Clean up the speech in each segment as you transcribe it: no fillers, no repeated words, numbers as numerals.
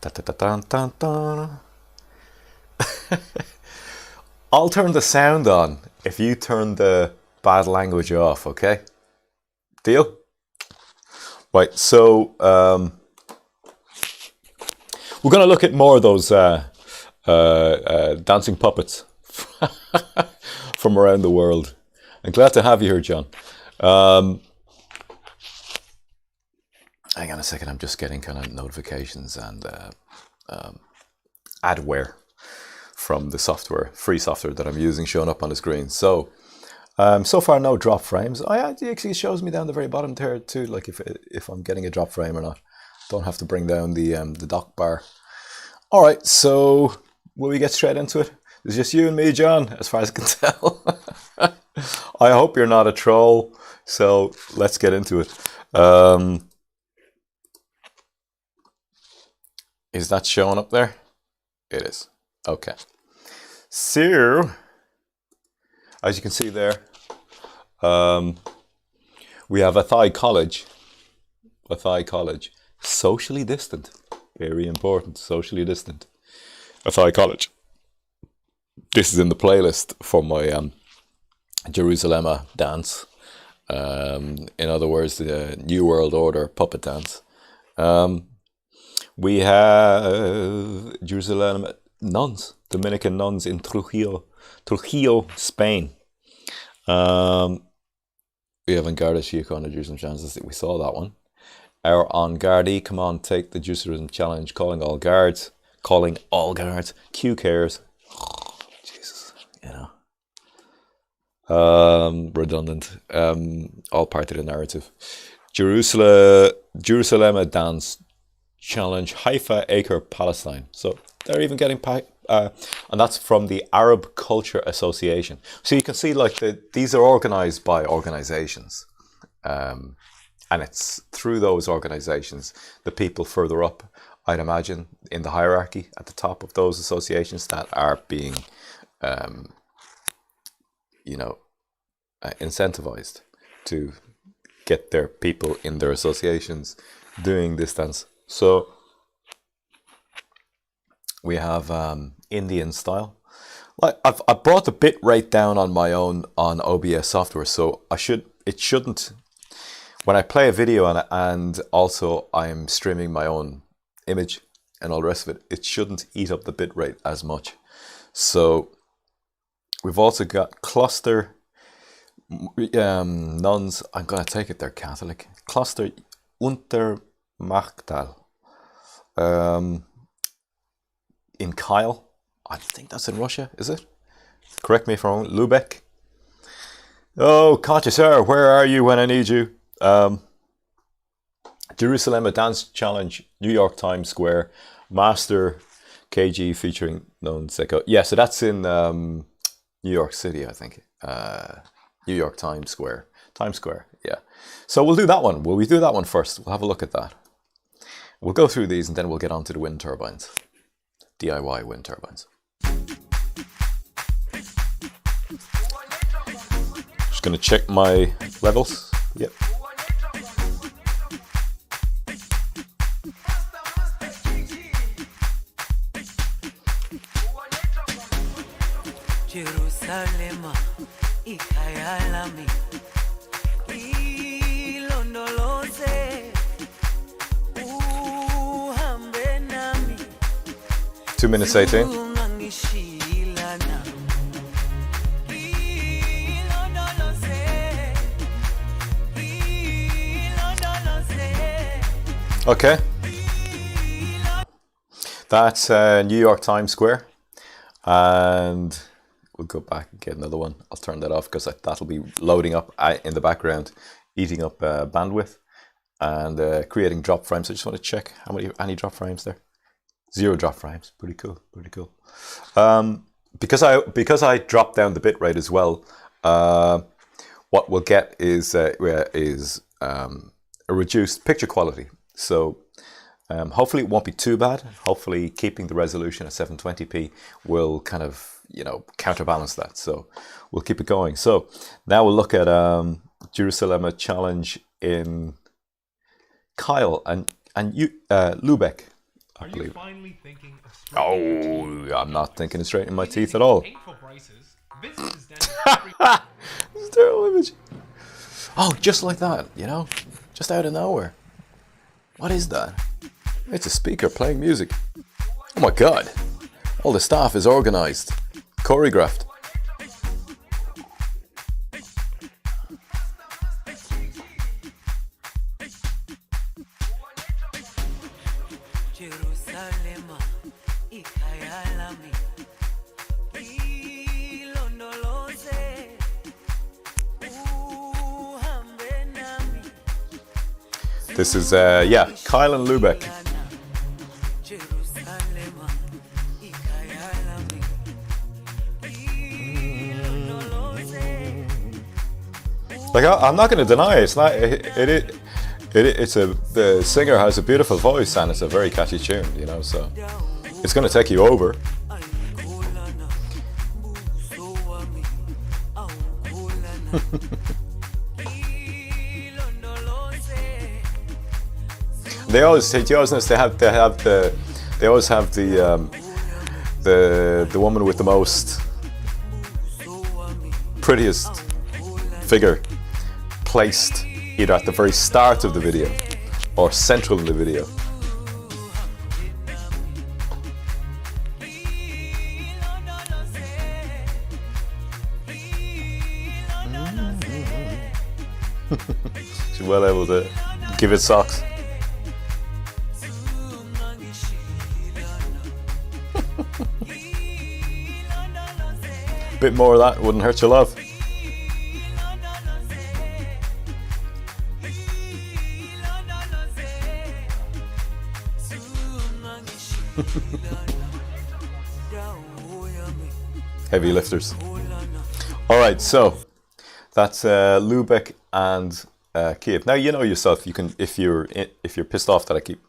Da, da, da, dun, dun, dun. I'll turn the sound on if you turn the bad language off, okay? Deal? Right, so we're going to look at more of those dancing puppets from around the world. I'm glad to have you here, John. Hang on a second, I'm just getting kind of notifications and adware from the software, free software that I'm using, showing up on the screen. So, so far no drop frames. Oh yeah, it actually shows me down the very bottom there too, like if I'm getting a drop frame or not. Don't have to bring down the dock bar. All right, so will we get straight into it? It's just you and me, John, as far as I can tell. I hope you're not a troll. So let's get into it. Is that showing up there? It is. Okay. So, as you can see there, we have Athy College. Athy College. Socially distant. Very important. Socially distant. Athy College. This is in the playlist for my Jerusalem dance. In other words, the New World Order puppet dance. We have Jerusalem nuns, Dominican nuns in Trujillo, Spain. We have Angarda Shiakona Jerusalem Challenge. We saw that one. Our on Gardaí, come on, take the Jerusalem Challenge. Calling all guards. Q cares. Jesus, you know. Redundant. All part of the narrative. Jerusalem dance challenge, Haifa Acre Palestine. So they're even getting and that's from the Arab Culture Association. So you can see like these are organized by organizations, and it's through those organizations the people further up, I'd imagine, in the hierarchy at the top of those associations that are being incentivized to get their people in their associations doing this dance. So we have Indian style. Like I brought the bit rate down on my own on OBS software, so it shouldn't. When I play a video and also I'm streaming my own image and all the rest of it, it shouldn't eat up the bit rate as much. So we've also got cluster nuns. I'm gonna take it they're Catholic. Cluster Untermachtal. In Kyle, I think that's in Russia, is it? Correct me if I'm wrong. Lubeck. Oh, Katya, sir, where are you when I need you? Jerusalem, a dance challenge, New York Times Square, Master KG featuring known Seko. Yeah, so that's in New York City, I think. New York Times Square. Times Square, yeah. So we'll do that one. Will we do that one first? We'll have a look at that. We'll go through these and then we'll get on to the wind turbines. DIY wind turbines. Just going to check my levels. Yep. Jerusalem, ikayalami, ilondoloze, uhambe nami. 2 minutes 18. Okay. That's New York Times Square. And we'll go back and get another one. I'll turn that off because that'll be loading up in the background, eating up bandwidth and creating drop frames. I just want to check any drop frames there. 0 drop frames. Pretty cool. Pretty cool. Because I dropped down the bit rate as well. What we'll get is a reduced picture quality. So hopefully it won't be too bad. Hopefully keeping the resolution at 720p will kind of, counterbalance that. So we'll keep it going. So now we'll look at Jerusalem challenge in Kyle and Lubeck. I Are you believe. finally thinking of straightening your teeth? Oh, I'm not thinking of straightening my teeth at all. Painful prices. Visit his dentist every It's a terrible image. Oh, just like that, you know? Just out of nowhere. What is that? It's a speaker playing music. Oh my god. All the staff is organised. Choreographed. This is, yeah, Kyle and Lubeck. Like, I'm not going to deny it. It's not. The singer has a beautiful voice and it's a very catchy tune, you know. So it's going to take you over. They always notice they always have the woman with the most prettiest figure placed either at the very start of the video or central in the video. She's well able to give it socks. Bit more of that wouldn't hurt your love. Heavy lifters. All right, so that's Lubeck and Kiev. Now you know yourself. You can, if you're pissed off that I keep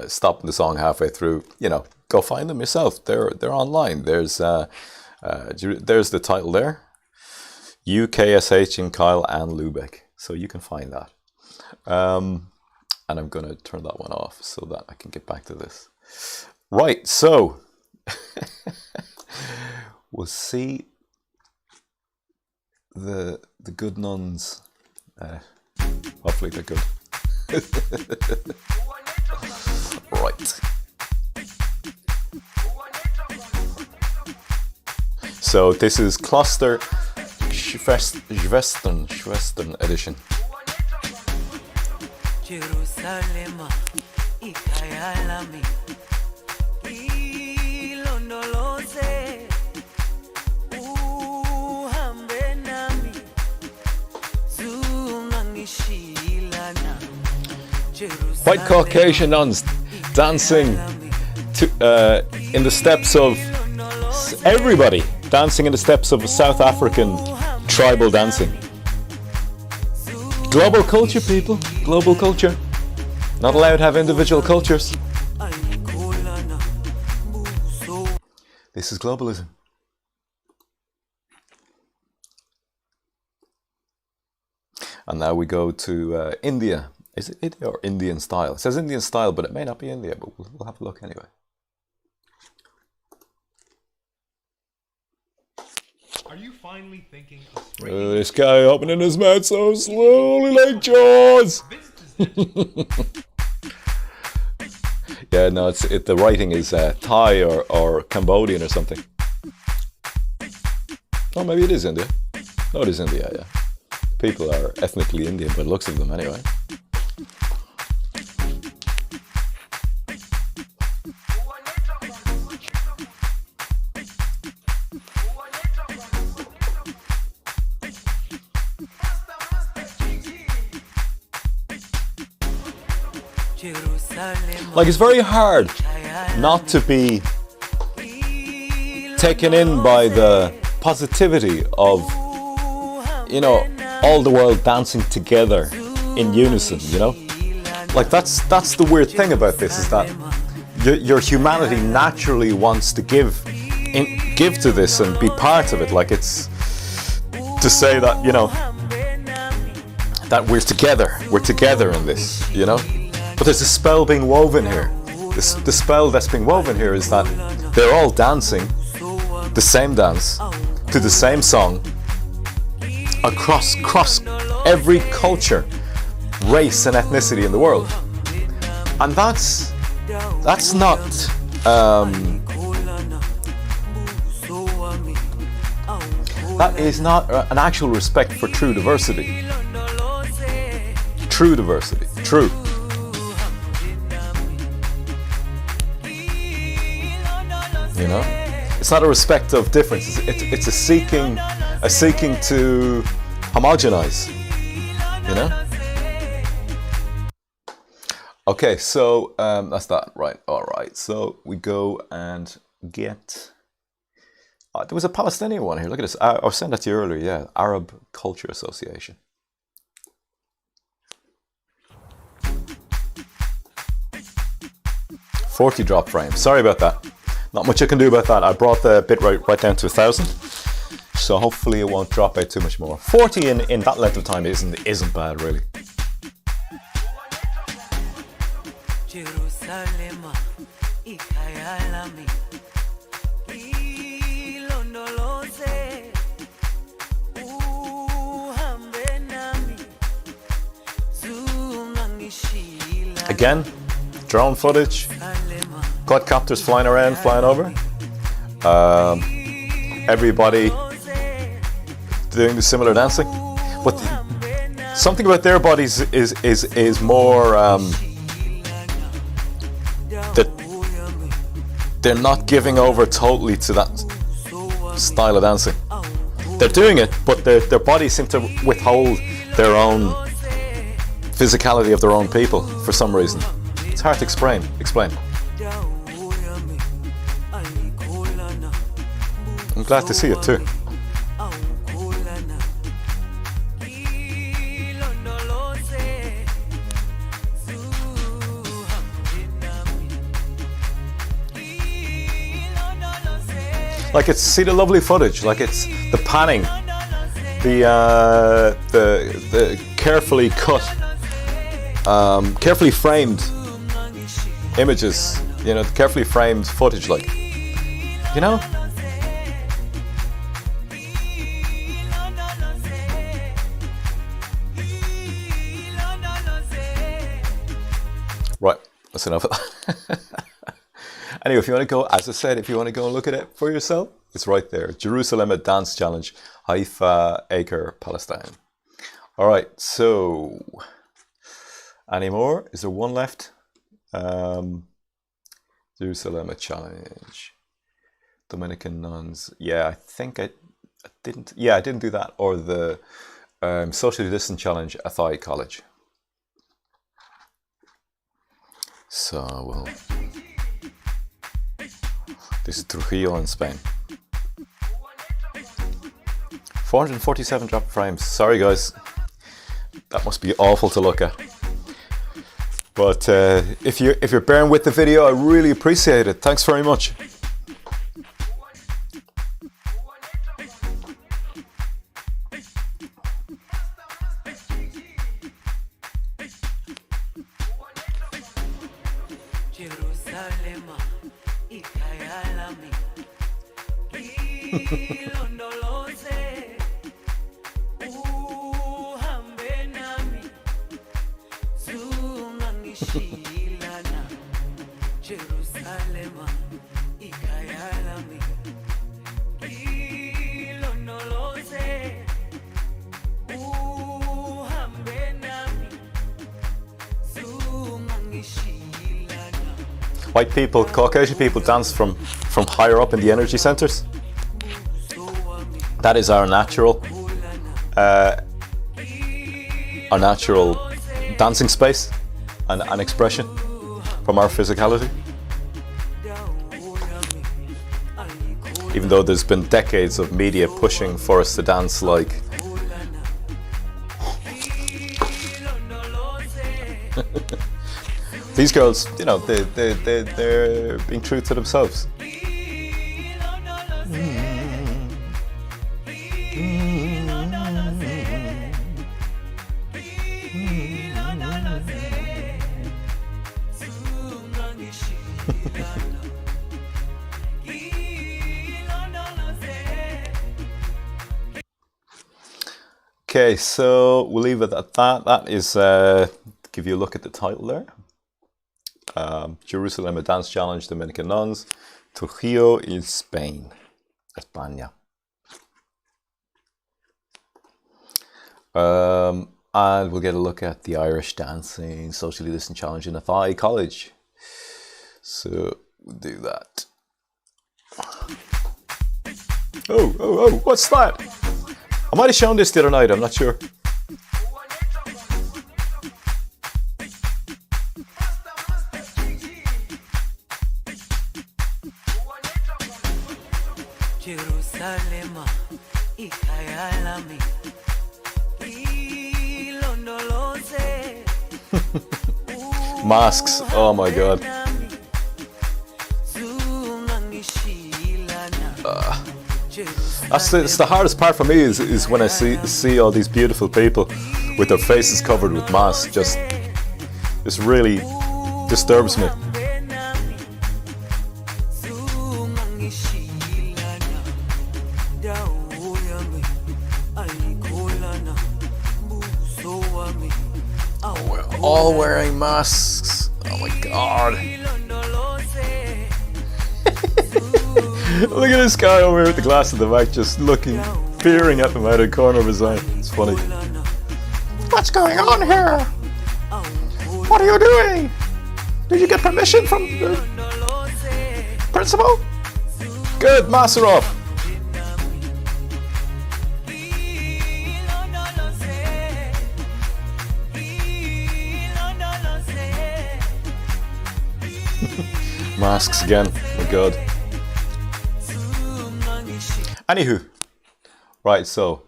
stopping the song halfway through, you know, go find them yourself. They're online. There's the title there, UKSH in Kyle and Lubeck. So you can find that. And I'm going to turn that one off so that I can get back to this. Right, so we'll see the good nuns. Hopefully they're good. Right. So this is Cluster Schwestern edition. Jerusalem, ikayalami, ilondoloze, uhambe nami, zungangishilana. White Caucasian nuns dancing in the steps of everybody, dancing in the steps of South African tribal dancing. Global culture, people. Global culture. Not allowed to have individual cultures. This is globalism. And now we go to India. Is it India or Indian style? It says Indian style, but it may not be India, but we'll have a look anyway. Are you finally thinking of This guy opening his mouth so slowly like Jaws. Yeah, no, the writing is Thai or Cambodian or something. Oh, maybe it is India. No, it is India, yeah. People are ethnically Indian by the looks of them anyway. Like, it's very hard not to be taken in by the positivity of, you know, all the world dancing together in unison, you know? Like, that's the weird thing about this, is that your humanity naturally wants to give to this and be part of it. Like, it's to say that, you know, that we're together in this, you know? But there's a spell being woven here. The spell that's being woven here is that they're all dancing the same dance to the same song across every culture, race and ethnicity in the world. And that's not that is not an actual respect for true diversity. True diversity. True. You know? It's not a respect of difference. It's a seeking to homogenize. You know? Okay, so that's that. Right. All right. So we go and get... there was a Palestinian one here. Look at this. I was saying that to you earlier. Yeah, Arab Culture Association. $40 drop frame. Sorry about that. Not much I can do about that. I brought the bitrate right down to 1,000, so hopefully it won't drop out too much more. 40 in that length of time isn't bad, really. Again, drone footage, quadcopters flying around, flying over. Everybody doing the similar dancing, but something about their bodies is more that they're not giving over totally to that style of dancing. They're doing it, but their bodies seem to withhold their own physicality of their own people for some reason. It's hard to explain. I'm glad to see it too. Like it's, see the lovely footage, like it's the panning, the carefully cut, carefully framed images, you know, carefully framed footage, like, you know? Right, that's enough of that. Anyway, if you want to go, as I said, if you want to go and look at it for yourself, it's right there. Jerusalem, a dance challenge, Haifa, Acre, Palestine. All right, so any more? Is there one left? Jerusalem, a challenge. Dominican nuns. Yeah, I think I didn't. Yeah, I didn't do that. Or the socially distant challenge, Athai College. So, well, this is Trujillo in Spain. 447 drop frames. Sorry, guys. That must be awful to look at. But if you're bearing with the video, I really appreciate it. Thanks very much. White people, Caucasian people dance from higher up in the energy centers. That is our natural dancing space and expression from our physicality. Even though there's been decades of media pushing for us to dance like these girls, you know, they're being true to themselves. Okay, so we'll leave it at that. That is, give you a look at the title there. Jerusalem, a dance challenge, Dominican nuns. Trujillo in Spain, España. And we'll get a look at the Irish dancing, socially distant challenge in Athy College. So we'll do that. Oh, what's that? I might have shown this the other night, I'm not sure. Jerusalem, ikayalami, ilondoloze. Masks, oh my god. It's the hardest part for me is when I see all these beautiful people with their faces covered with masks. Just really disturbs me. We're all wearing masks. Oh my god. Look at this guy over here with the glass in the back, just looking, peering at them out of the corner of his eye. It's funny. What's going on here? What are you doing? Did you get permission from the principal? Good, master off. Masks again, oh my god. Anywho, right, so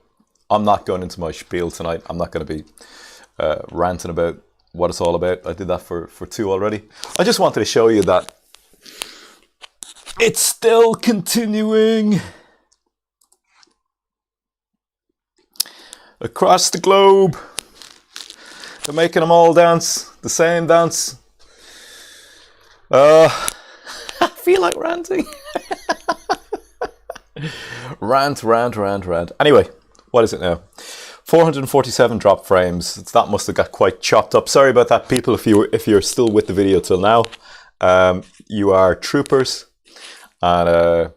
I'm not going into my spiel tonight. I'm not going to be ranting about what it's all about. I did that for 2 already. I just wanted to show you that it's still continuing across the globe. They're making them all dance, the same dance. I feel like ranting. Rant. Anyway, what is it now? 447 drop frames. That must have got quite chopped up. Sorry about that, people. If you're still with the video till now, you are troopers and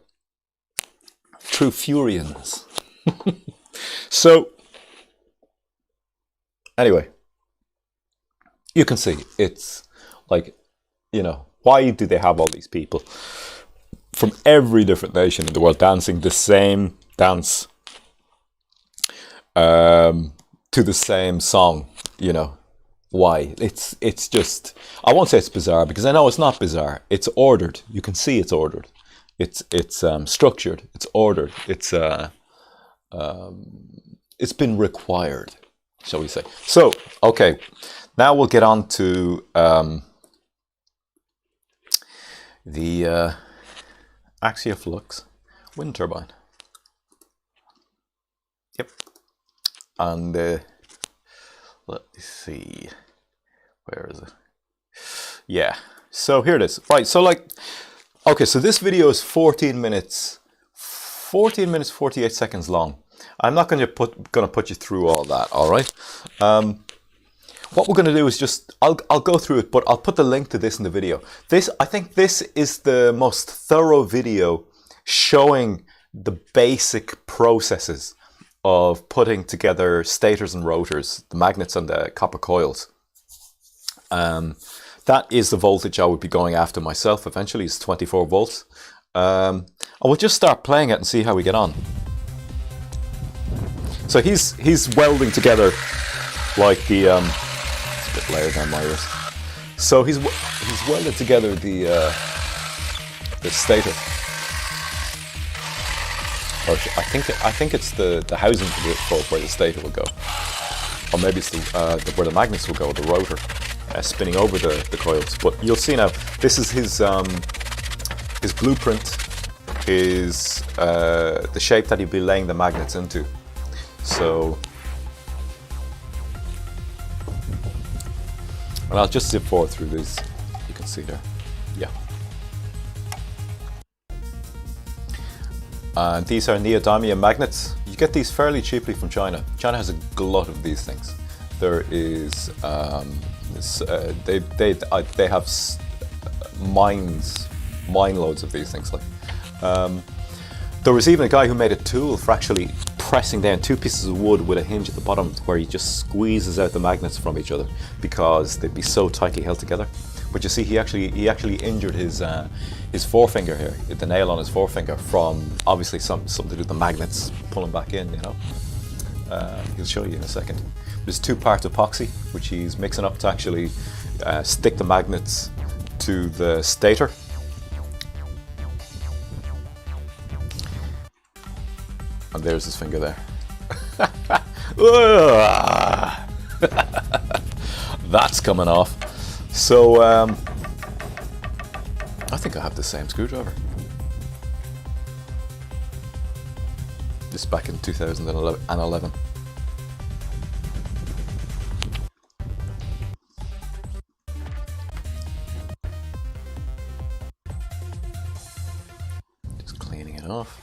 true Furians. So, anyway, you can see it's like, you know, why do they have all these people from every different nation in the world dancing the same dance to the same song? You know, why? It's just, I won't say it's bizarre, because I know it's not bizarre. It's ordered. You can see it's ordered. It's structured. It's ordered. It's been required, shall we say? So, okay, now we'll get on to the Axioflux wind turbine. Yep. And let me see, where is it? Yeah, so here it is. Right, so like, okay, so this video is 14 minutes 48 seconds long. I'm not going to put you through all that, all right? What we're going to do is just, I'll go through it, but I'll put the link to this in the video. I think this is the most thorough video showing the basic processes of putting together stators and rotors, the magnets and the copper coils. That is the voltage I would be going after myself eventually, is 24 volts. I will just start playing it and see how we get on. So he's welding together like the it's a bit louder than my ears. So he's welded together the stator. Or I think it's the housing for where the stator will go, or maybe it's where the magnets will go, the rotor, spinning over the coils. But you'll see now. This is his blueprint, is the shape that he'll be laying the magnets into. So, and I'll just zip forward through these. You can see there. Yeah. These are neodymium magnets you get these fairly cheaply from China. China has a glut of these things. There is they have mine loads of these things. Like there was even a guy who made a tool for actually pressing down two pieces of wood with a hinge at the bottom, where he just squeezes out the magnets from each other because they'd be so tightly held together. But you see, he actually injured his forefinger here, the nail on his forefinger, from obviously something to do with the magnets pulling back in. You know, he'll show you in a second. There's 2 parts epoxy, which he's mixing up to actually stick the magnets to the stator. And there's his finger there. That's coming off. So I think I have the same screwdriver. This back in 2011. Just cleaning it off.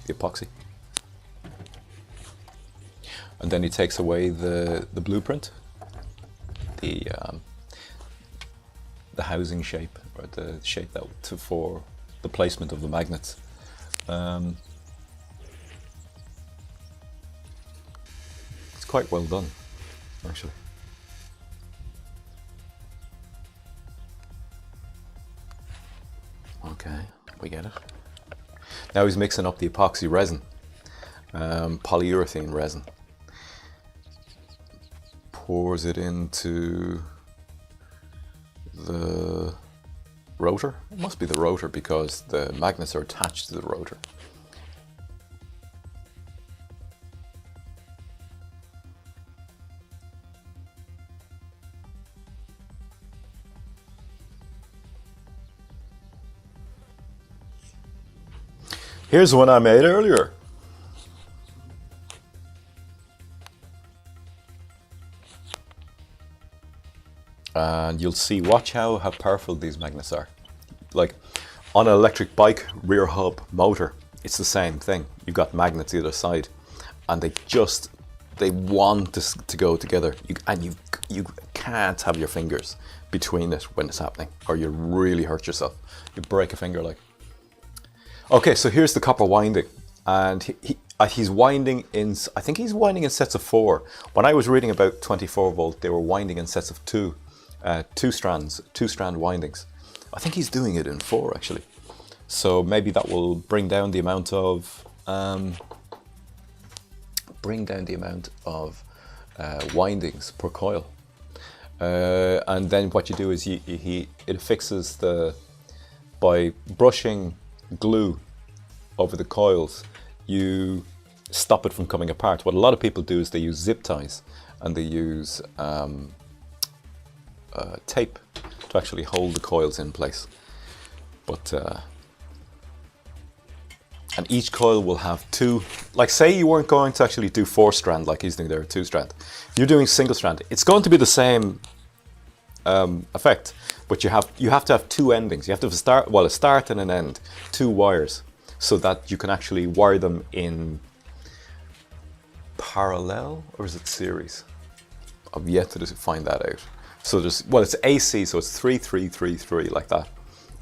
The epoxy. And then he takes away the blueprint, the housing shape, or the shape for the placement of the magnets. It's quite well done, actually. Okay, we get it. Now he's mixing up the epoxy resin, polyurethane resin. Pours it into the rotor. It must be the rotor because the magnets are attached to the rotor. Here's one I made earlier. And you'll see, watch how powerful these magnets are. Like on an electric bike rear hub motor, it's the same thing. You've got magnets either side, and they want to go together. You can't have your fingers between it when it's happening, or you'll really hurt yourself. You break a finger like. Okay, so here's the copper winding, and he's winding in. I think he's winding in sets of 4. When I was reading about 24 volt, they were winding in sets of 2. 2 strand windings. I think he's doing it in 4 actually. So maybe that will bring down the amount of windings per coil. And then what you do is it fixes by brushing glue over the coils, you stop it from coming apart. What a lot of people do is they use zip ties, and they use tape to actually hold the coils in place. But and each coil will have 2. Like, say you weren't going to actually do 4 strand like he's doing there, 2 strand. If you're doing single strand, it's going to be the same effect, but you have to have 2 endings. You have to have a start and an end, 2 wires, so that you can actually wire them in parallel, or is it series? I've yet to find that out. So it's AC, so it's 3, 3, 3, 3, like that.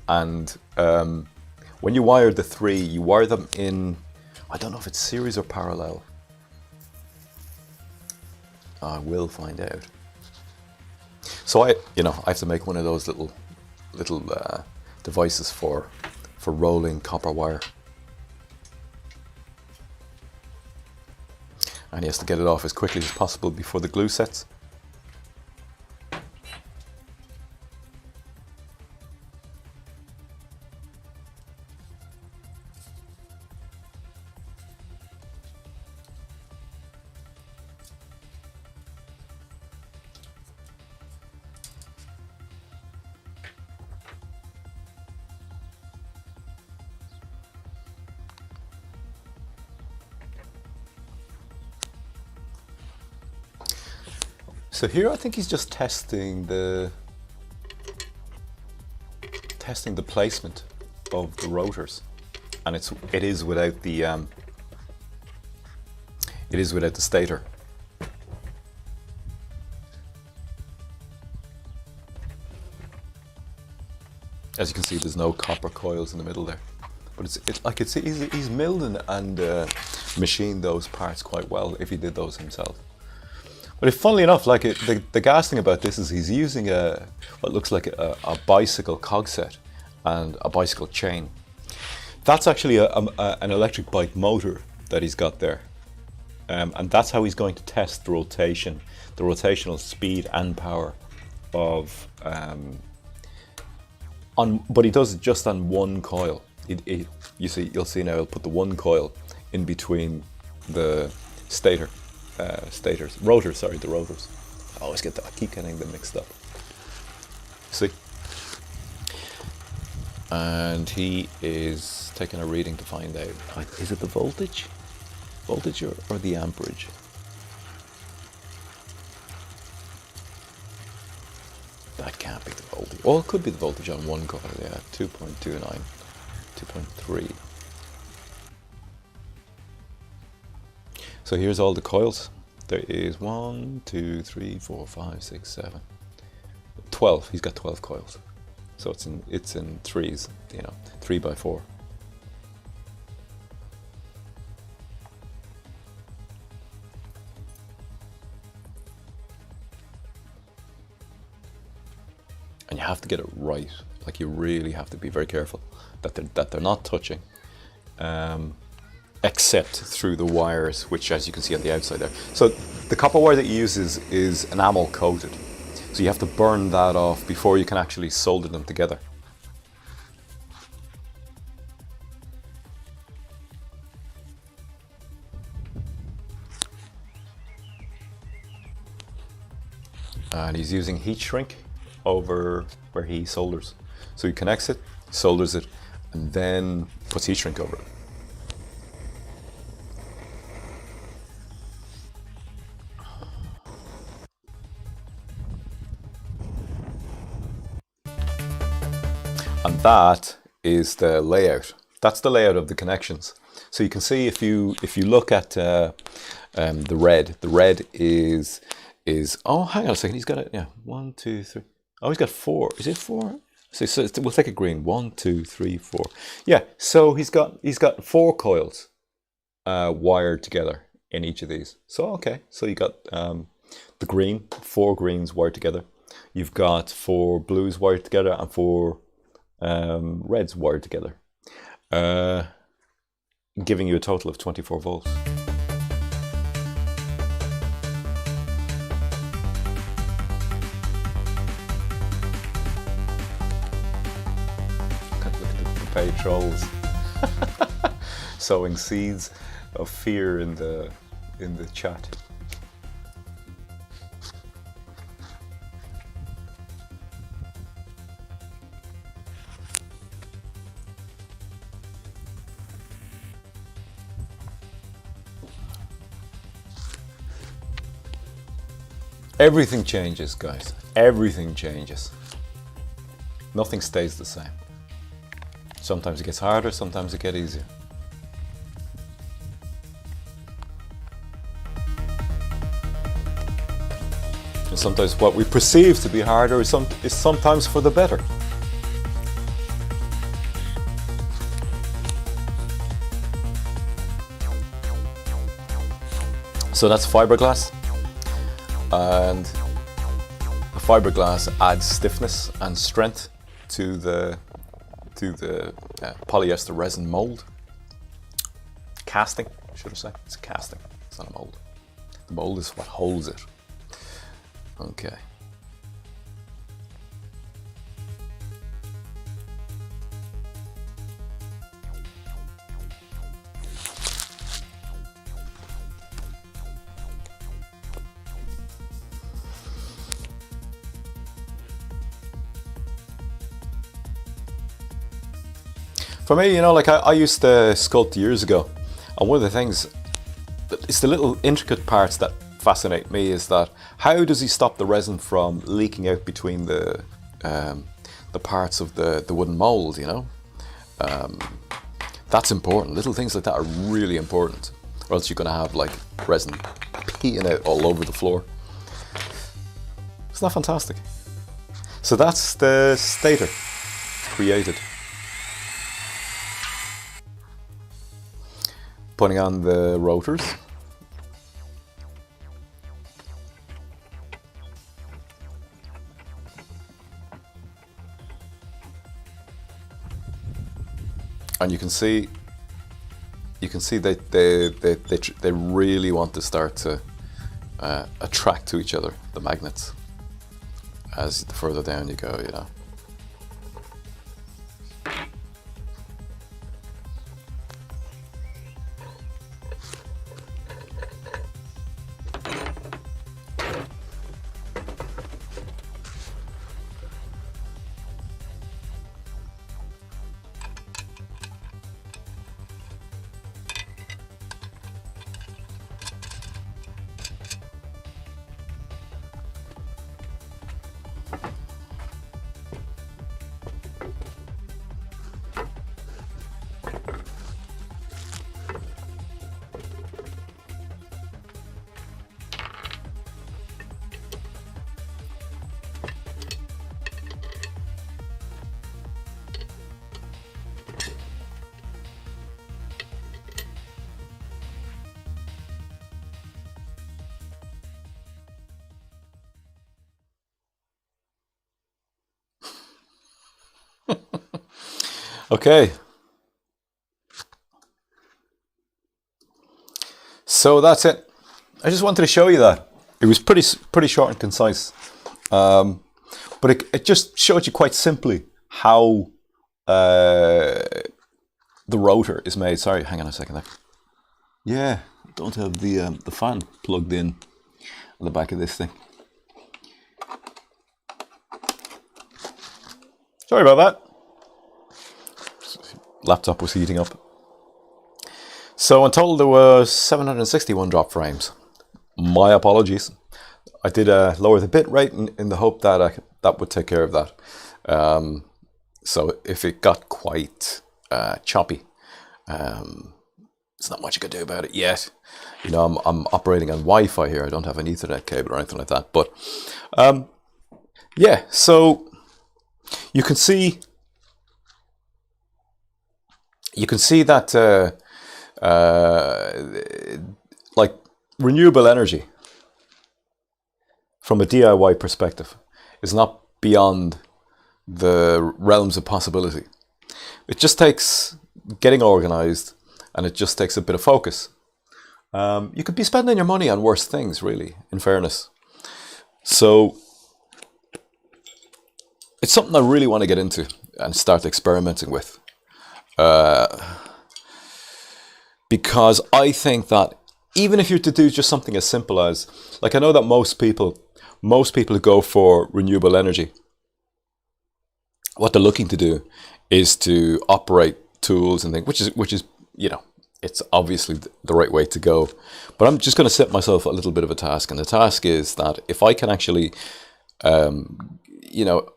And when you wire the 3, you wire them in, I don't know if it's series or parallel. I will find out. So I have to make one of those little devices for rolling copper wire. And he has to get it off as quickly as possible before the glue sets. So here I think he's just testing the placement of the rotors, and it is without the It is without the stator. As you can see, there's no copper coils in the middle there, but he's milled and machined those parts quite well if he did those himself. But funnily enough, the gas thing about this is he's using what looks like a bicycle cog set and a bicycle chain. That's actually an electric bike motor that he's got there, and that's how he's going to test the rotational speed and power of. But he does it just on one coil. You'll see now. He'll put the one coil in between the rotors. Sorry, the rotors. I keep getting them mixed up. See, and he is taking a reading to find out. Is it the voltage or the amperage? That can't be the voltage. Well, it could be the voltage on one coil, yeah. 2.29, 2.3. So here's all the coils. There is 1, 2, 3, 4, 5, 6, 7, 12. He's got 12 coils. So it's in threes, 3 by 4. And you have to get it right. Like, you really have to be very careful that they're not touching, except through the wires, which, as you can see on the outside there. So the copper wire that you use is enamel coated. So you have to burn that off before you can actually solder them together. And he's using heat shrink over where he solders. So he connects it, solders it, and then puts heat shrink over it. And that is the layout. That's the layout of the connections. So you can see if you look at the red is oh, hang on a second, he's got it. Yeah, 1, 2, 3. Oh, he's got 4. Is it 4? So we'll take a green. 1, 2, 3, 4. Yeah. So he's got 4 coils wired together in each of these. So okay. So you got the green, 4 greens wired together. You've got 4 blues wired together and 4 reds wired together, giving you a total of 24 volts. Look at the trolls sowing seeds of fear in the chat. Everything changes, guys. Everything changes. Nothing stays the same. Sometimes it gets harder, sometimes it gets easier. And sometimes what we perceive to be harder is sometimes for the better. So that's fiberglass. And the fiberglass adds stiffness and strength to the polyester resin mold. Casting, should I say? It's a casting. It's not a mold. The mold is what holds it. Okay. For me, like I used to sculpt years ago, and one of the things, it's the little intricate parts that fascinate me, is that how does he stop the resin from leaking out between the parts of the wooden mold, That's important. Little things like that are really important. or else you're going to have like resin peeing out all over the floor. Isn't that fantastic? So that's the stator created. Putting on the rotors. And you can see that they really want to start to attract to each other, the magnets, as the further down you go, you know. Okay. So that's it. I just wanted to show you that. It was pretty short and concise. But it just showed you quite simply how the rotor is made. Sorry, hang on a second there. Yeah, don't have the fan plugged in on the back of this thing. Sorry about that. Laptop was heating up. So in total there was 761 drop frames. My apologies. I did lower the bit rate in the hope that that would take care of that. So if it got quite choppy, there's not much I could do about it yet. You know, I'm operating on Wi-Fi here. I don't have an Ethernet cable or anything like that. But yeah, so you can see that like renewable energy from a DIY perspective is not beyond the realms of possibility. It just takes getting organized, and it just takes a bit of focus. You could be spending your money on worse things, really, in fairness. So it's something I really want to get into and start experimenting with. Because I think that even if you're to do just something as simple as, like, I know that most people who go for renewable energy, what they're looking to do is to operate tools and things, which is you know, it's obviously the right way to go. But I'm just going to set myself a little bit of a task, and the task is that if I can actually, you know,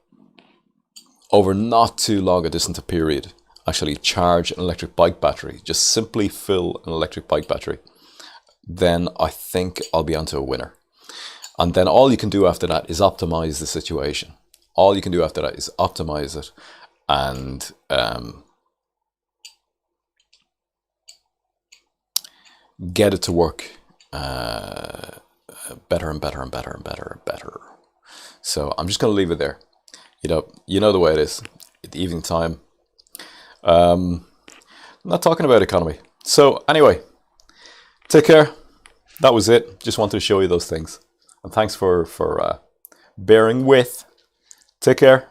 over not too long a distant period, actually charge an electric bike battery, just simply fill an electric bike battery, then I think I'll be onto a winner. And then all you can do after that is optimize the situation. All you can do after that is optimize it and get it to work better and better and better and better and better. So I'm just going to leave it there. You know the way it is at the evening time. I'm not talking about economy. So anyway, take care. That was it. Just wanted to show you those things. And thanks for bearing with. Take care.